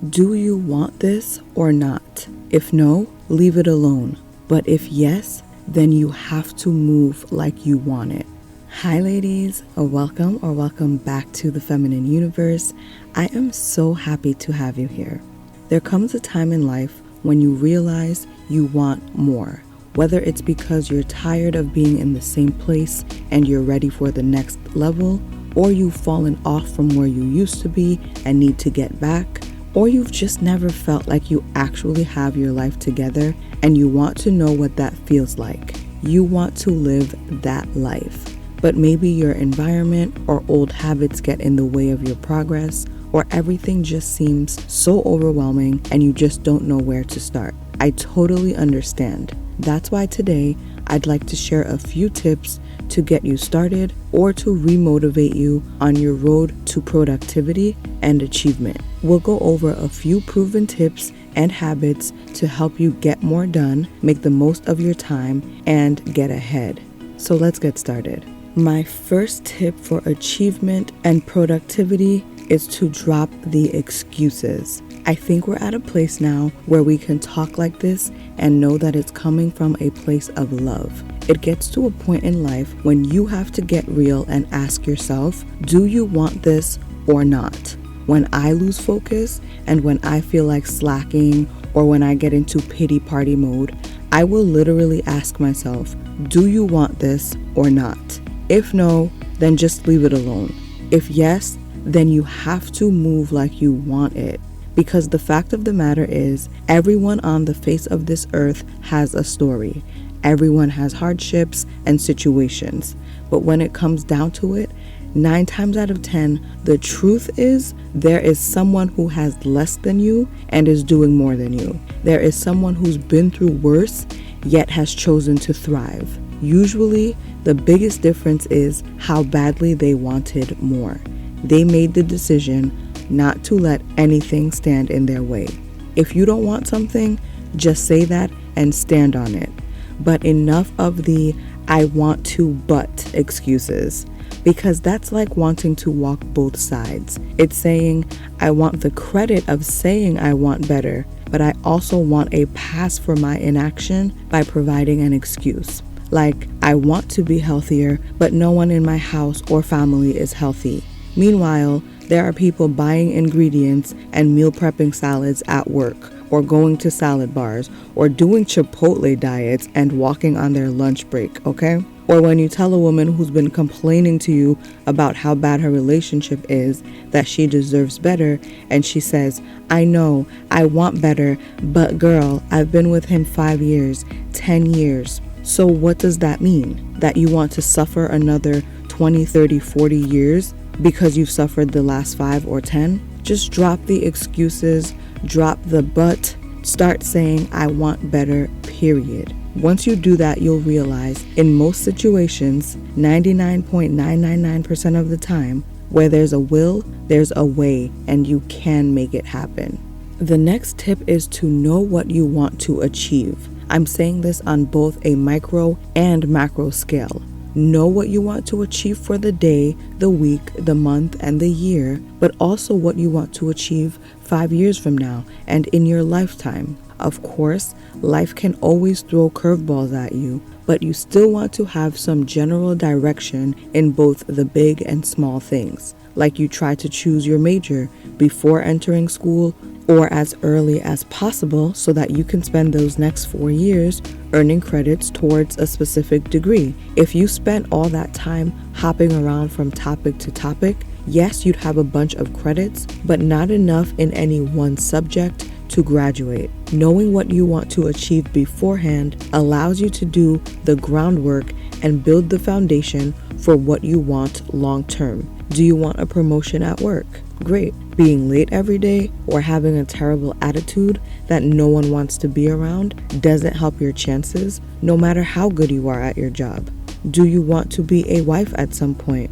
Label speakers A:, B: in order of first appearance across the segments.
A: Do you want this or not? If no, leave it alone. But if yes, then you have to move like you want it. Hi ladies, welcome back to the Feminine Universe. I am so happy to have you here. There comes a time in life when you realize you want more. Whether it's because you're tired of being in the same place and you're ready for the next level, or you've fallen off from where you used to be and need to get back, or you've just never felt like you actually have your life together and you want to know what that feels like. You want to live that life. But maybe your environment or old habits get in the way of your progress, or everything just seems so overwhelming and you just don't know where to start. I totally understand. That's why today I'd like to share a few tips to get you started or to remotivate you on your road to productivity and achievement. We'll go over a few proven tips and habits to help you get more done, make the most of your time, and get ahead. So let's get started. My first tip for achievement and productivity is to drop the excuses. I think we're at a place now where we can talk like this and know that it's coming from a place of love. It gets to a point in life when you have to get real and ask yourself, do you want this or not? When I lose focus and when I feel like slacking or when I get into pity party mode, I will literally ask myself, do you want this or not? If no, then just leave it alone. If yes, then you have to move like you want it. Because the fact of the matter is, everyone on the face of this earth has a story. Everyone has hardships and situations. But when it comes down to it, 9 times out of 10, the truth is there is someone who has less than you and is doing more than you. There is someone who's been through worse, yet has chosen to thrive. Usually, the biggest difference is how badly they wanted more. They made the decision not to let anything stand in their way. If you don't want something, just say that and stand on it. But enough of the I want to but excuses, because that's like wanting to walk both sides. It's saying, I want the credit of saying I want better, but I also want a pass for my inaction by providing an excuse. Like, I want to be healthier, but no one in my house or family is healthy. Meanwhile, there are people buying ingredients and meal prepping salads at work, or going to salad bars, or doing Chipotle diets and walking on their lunch break, okay? Or when you tell a woman who's been complaining to you about how bad her relationship is that she deserves better, and she says, I know, I want better, but girl, I've been with him 5 years, 10 years. So what does that mean? That you want to suffer another 20, 30, 40 years? Because you've suffered the last 5 or 10? Just drop the excuses, drop the but, start saying, I want better, period. Once you do that, you'll realize in most situations, 99.999% of the time, where there's a will, there's a way, and you can make it happen. The next tip is to know what you want to achieve. I'm saying this on both a micro and macro scale. Know what you want to achieve for the day, the week, the month, and the year, but also what you want to achieve 5 years from now and in your lifetime. Of course, life can always throw curveballs at you, but you still want to have some general direction in both the big and small things. Like you try to choose your major before entering school or as early as possible so that you can spend those next 4 years earning credits towards a specific degree. If you spent all that time hopping around from topic to topic, yes, you'd have a bunch of credits, but not enough in any one subject to graduate. Knowing what you want to achieve beforehand allows you to do the groundwork and build the foundation for what you want long term. Do you want a promotion at work? Great. Being late every day or having a terrible attitude that no one wants to be around doesn't help your chances, no matter how good you are at your job. Do you want to be a wife at some point?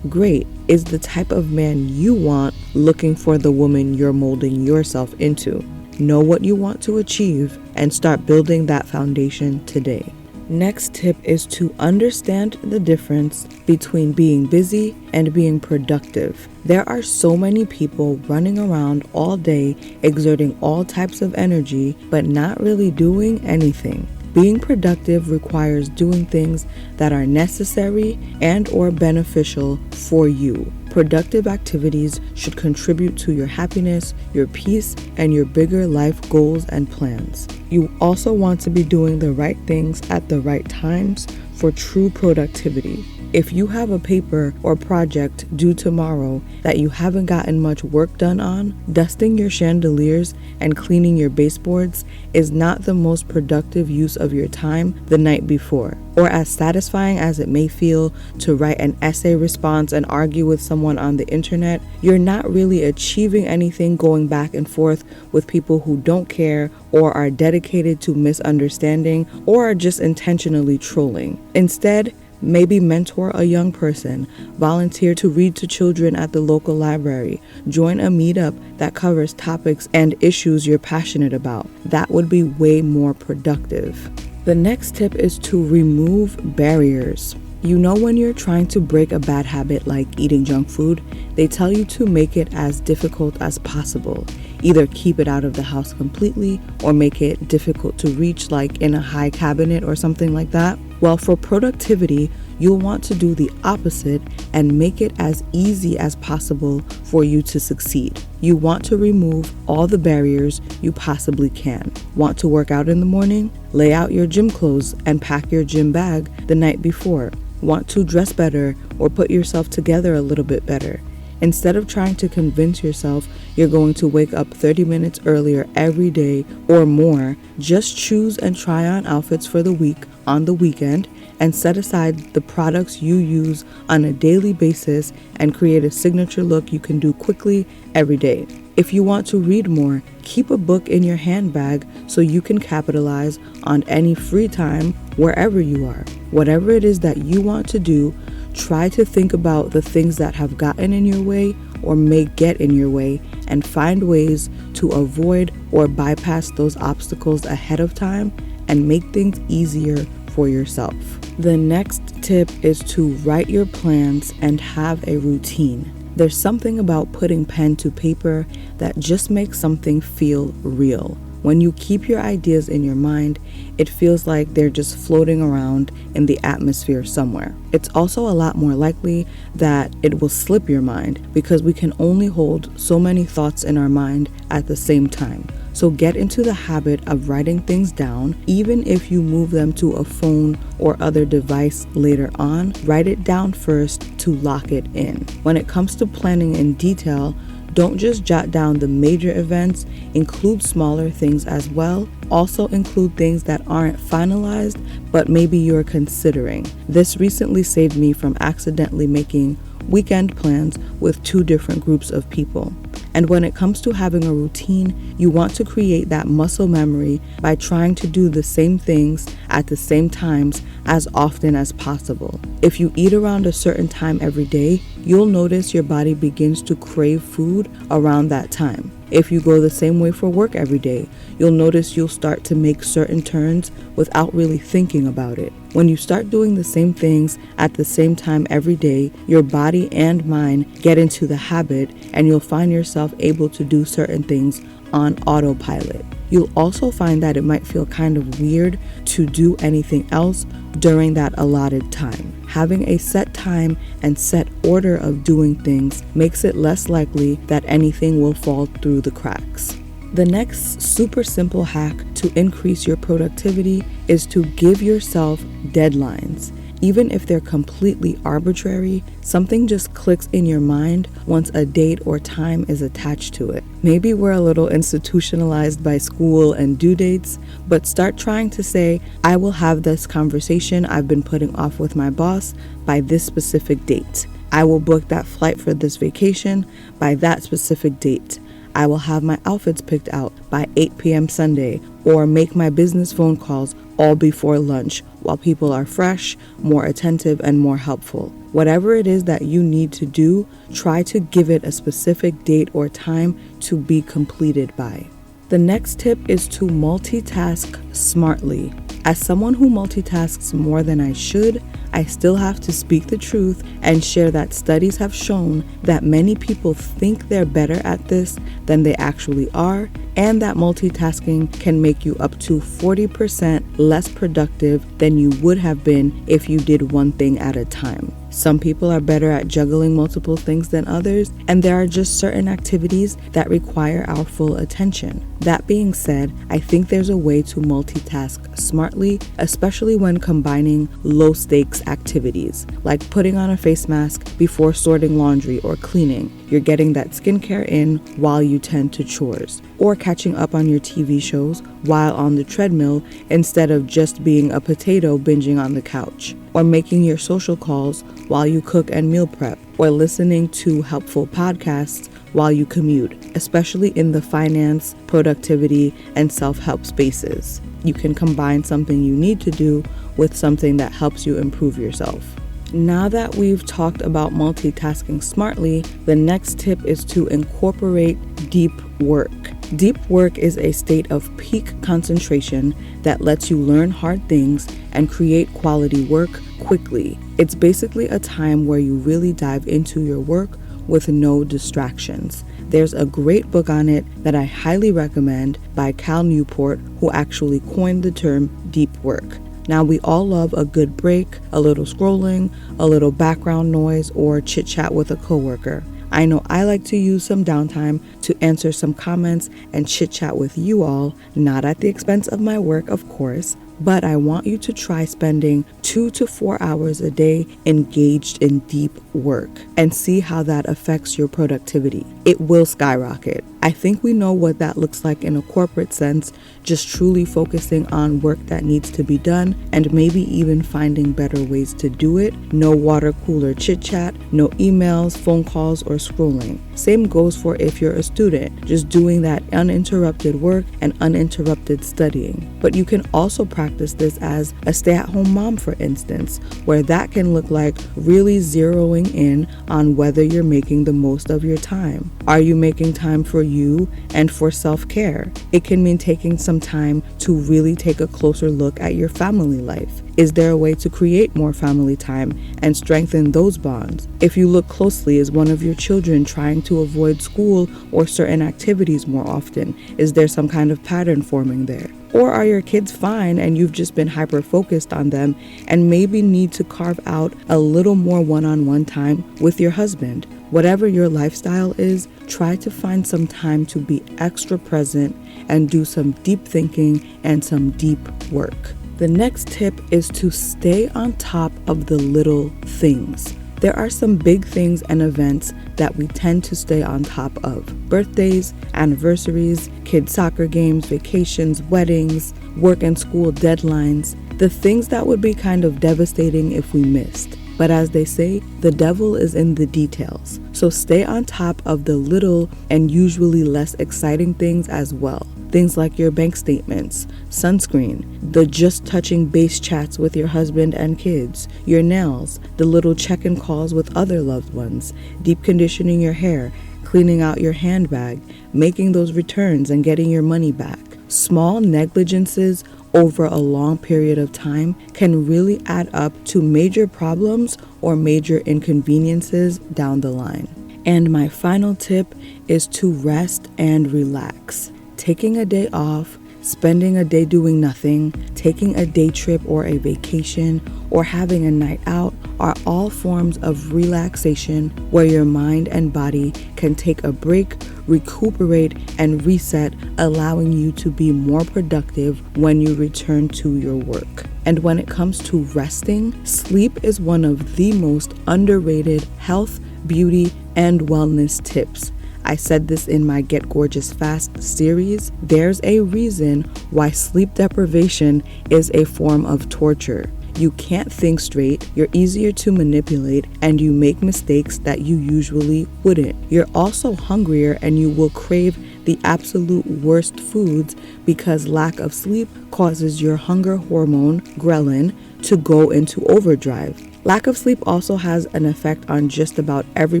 A: Great. Is the type of man you want looking for the woman you're molding yourself into? Know what you want to achieve and start building that foundation today. Next tip is to understand the difference between being busy and being productive. There are so many people running around all day exerting all types of energy but not really doing anything. Being productive requires doing things that are necessary and or beneficial for you. Productive activities should contribute to your happiness, your peace, and your bigger life goals and plans. You also want to be doing the right things at the right times for true productivity. If you have a paper or project due tomorrow that you haven't gotten much work done on, dusting your chandeliers and cleaning your baseboards is not the most productive use of your time the night before. Or as satisfying as it may feel to write an essay response and argue with someone on the internet, you're not really achieving anything going back and forth with people who don't care or are dedicated to misunderstanding or are just intentionally trolling. Instead, maybe mentor a young person, volunteer to read to children at the local library, join a meetup that covers topics and issues you're passionate about. That would be way more productive. The next tip is to remove barriers. You know, when you're trying to break a bad habit like eating junk food, they tell you to make it as difficult as possible. Either keep it out of the house completely or make it difficult to reach, like in a high cabinet or something like that. Well, for productivity, you'll want to do the opposite and make it as easy as possible for you to succeed. You want to remove all the barriers you possibly can. Want to work out in the morning? Lay out your gym clothes and pack your gym bag the night before. Want to dress better or put yourself together a little bit better? Instead of trying to convince yourself you're going to wake up 30 minutes earlier every day or more, just choose and try on outfits for the week on the weekend and set aside the products you use on a daily basis and create a signature look you can do quickly every day. If you want to read more, keep a book in your handbag so you can capitalize on any free time wherever you are. Whatever it is that you want to do, try to think about the things that have gotten in your way or may get in your way and find ways to avoid or bypass those obstacles ahead of time and make things easier for yourself. The next tip is to write your plans and have a routine. There's something about putting pen to paper that just makes something feel real. When you keep your ideas in your mind, it feels like they're just floating around in the atmosphere somewhere. It's also a lot more likely that it will slip your mind because we can only hold so many thoughts in our mind at the same time. So get into the habit of writing things down. Even if you move them to a phone or other device later on, write it down first to lock it in. When it comes to planning in detail, don't just jot down the major events, include smaller things as well. Also include things that aren't finalized, but maybe you're considering. This recently saved me from accidentally making weekend plans with 2 different groups of people. And when it comes to having a routine, you want to create that muscle memory by trying to do the same things at the same times as often as possible. If you eat around a certain time every day, you'll notice your body begins to crave food around that time. If you go the same way for work every day, you'll notice you'll start to make certain turns without really thinking about it. When you start doing the same things at the same time every day, your body and mind get into the habit and you'll find yourself able to do certain things on autopilot. You'll also find that it might feel kind of weird to do anything else during that allotted time. Having a set time and set order of doing things makes it less likely that anything will fall through the cracks. The next super simple hack to increase your productivity is to give yourself deadlines. Even if they're completely arbitrary, something just clicks in your mind once a date or time is attached to it. Maybe we're a little institutionalized by school and due dates, but start trying to say, I will have this conversation I've been putting off with my boss by this specific date. I will book that flight for this vacation by that specific date. I will have my outfits picked out by 8 p.m. Sunday, or make my business phone calls all before lunch while people are fresh, more attentive, and more helpful. Whatever it is that you need to do, try to give it a specific date or time to be completed by. The next tip is to multitask smartly. As someone who multitasks more than I should, I still have to speak the truth and share that studies have shown that many people think they're better at this than they actually are, and that multitasking can make you up to 40% less productive than you would have been if you did one thing at a time. Some people are better at juggling multiple things than others, and there are just certain activities that require our full attention. That being said, I think there's a way to multitask smartly, especially when combining low-stakes activities, like putting on a face mask before sorting laundry or cleaning. You're getting that skincare in while you tend to chores, or catching up on your TV shows while on the treadmill instead of just being a potato binging on the couch, or making your social calls while you cook and meal prep, or listening to helpful podcasts while you commute, especially in the finance, productivity, and self-help spaces. You can combine something you need to do with something that helps you improve yourself. Now that we've talked about multitasking smartly, the next tip is to incorporate deep work. Deep work is a state of peak concentration that lets you learn hard things and create quality work quickly. It's basically a time where you really dive into your work with no distractions. There's a great book on it that I highly recommend by Cal Newport, who actually coined the term deep work. Now, we all love a good break, a little scrolling, a little background noise, or chit-chat with a coworker. I know I like to use some downtime to answer some comments and chit-chat with you all, not at the expense of my work, of course, but I want you to try spending 2 to 4 hours a day engaged in deep work and see how that affects your productivity. It will skyrocket. I think we know what that looks like in a corporate sense, just truly focusing on work that needs to be done and maybe even finding better ways to do it. No water cooler chit chat, no emails, phone calls, or scrolling. Same goes for if you're a student, just doing that uninterrupted work and uninterrupted studying. But you can also practice this as a stay-at-home mom, for instance, where that can look like really zeroing in on whether you're making the most of your time. Are you making time for you and for self-care? It can mean taking some time to really take a closer look at your family life. Is there a way to create more family time and strengthen those bonds? If you look closely, is one of your children trying to avoid school or certain activities more often? Is there some kind of pattern forming there? Or are your kids fine and you've just been hyper-focused on them and maybe need to carve out a little more one-on-one time with your husband? Whatever your lifestyle is, try to find some time to be extra present and do some deep thinking and some deep work. The next tip is to stay on top of the little things. There are some big things and events that we tend to stay on top of. Birthdays, anniversaries, kids' soccer games, vacations, weddings, work and school deadlines, the things that would be kind of devastating if we missed. But as they say, the devil is in the details. So stay on top of the little and usually less exciting things as well. Things like your bank statements, sunscreen, the just touching base chats with your husband and kids, your nails, the little check-in calls with other loved ones, deep conditioning your hair, cleaning out your handbag, making those returns and getting your money back. Small negligences over a long period of time can really add up to major problems or major inconveniences down the line. And my final tip is to rest and relax. Taking a day off, spending a day doing nothing, taking a day trip or a vacation, or having a night out are all forms of relaxation where your mind and body can take a break, recuperate, and reset, allowing you to be more productive when you return to your work. And when it comes to resting, sleep is one of the most underrated health, beauty, and wellness tips. I said this in my Get Gorgeous Fast series. There's a reason why sleep deprivation is a form of torture. You can't think straight, you're easier to manipulate, and you make mistakes that you usually wouldn't. You're also hungrier and you will crave the absolute worst foods because lack of sleep causes your hunger hormone, ghrelin, to go into overdrive. Lack of sleep also has an effect on just about every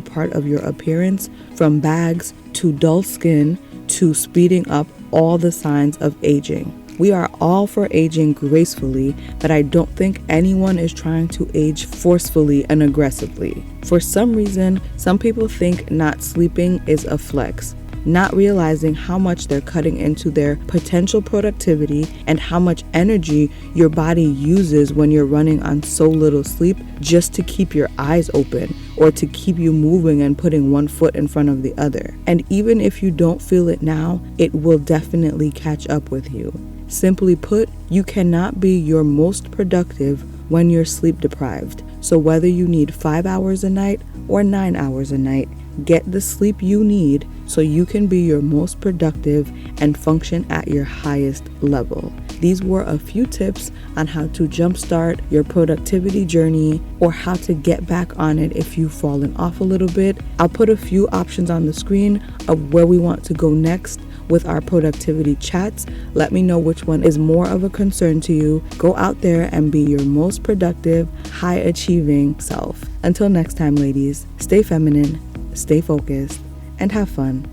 A: part of your appearance, from bags to dull skin to speeding up all the signs of aging. We are all for aging gracefully, but I don't think anyone is trying to age forcefully and aggressively. For some reason, some people think not sleeping is a flex, not realizing how much they're cutting into their potential productivity and how much energy your body uses when you're running on so little sleep just to keep your eyes open or to keep you moving and putting one foot in front of the other. And even if you don't feel it now, it will definitely catch up with you. Simply put, you cannot be your most productive when you're sleep deprived. So whether you need 5 hours a night or 9 hours a night, get the sleep you need so you can be your most productive and function at your highest level. These were a few tips on how to jumpstart your productivity journey or how to get back on it if you've fallen off a little bit. I'll put a few options on the screen of where we want to go next with our productivity chats. Let me know which one is more of a concern to you. Go out there and be your most productive, high achieving self. Until next time, ladies, stay feminine, stay focused, and have fun.